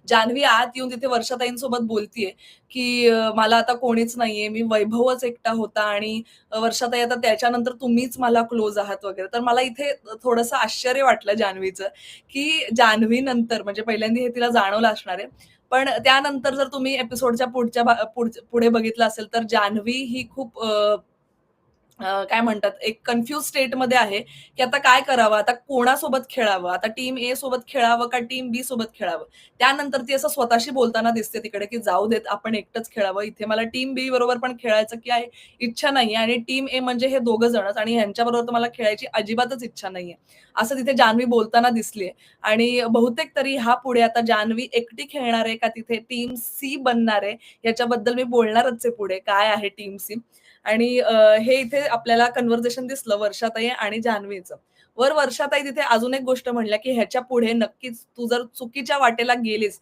जान्हवी आत येऊन तिथे वर्षाताईंसोबत बोलतीये, की मला आता कोणीच नाहीये. मी वैभवच एकटा होता आणि वर्षाताई आता त्याच्यानंतर तुम्हीच मला क्लोज आहात वगैरे. तर मला इथे थोडंसं आश्चर्य वाटलं जान्हवीचं, की जान्हवी नंतर म्हणजे पहिल्यांदा हे तिला जाणवलं असणार आहे. पण त्यानंतर जर तुम्ही एपिसोडच्या पुढे बघितलं असेल, तर जान्हवी ही खूप काय म्हणतात एक कन्फ्यूज स्टेटमध्ये आहे, की आता काय करावं? आता कोणासोबत खेळावं? आता टीम ए सोबत खेळावं का टीम बी सोबत खेळावं? त्यानंतर ती असं स्वतःशी बोलताना दिसते तिकडे, की जाऊ देत आपण एकटंच खेळावं. इथे मला टीम बी बरोबर पण खेळायचं की आहे इच्छा नाहीये आणि टीम ए म्हणजे हे दोघं जणच आणि ह्यांच्याबरोबर तर मला खेळायची अजिबातच इच्छा नाहीये. असं तिथे जान्हवी बोलताना दिसलीये आणि बहुतेक तरी ह्यापुढे आता जान्हवी एकटी खेळणार आहे का तिथे टीम सी बनणार आहे? याच्याबद्दल मी बोलणारच आहे पुढे. काय आहे टीम सी? आणि हे इथे आपल्याला कन्व्हर्सेशन दिसलं वर्षाताई आणि जान्हवीचं. वर्षाताई तिथे अजून एक गोष्ट म्हणल्या, की ह्याच्या पुढे नक्कीच तू जर चुकीच्या वाटेला गेलीस,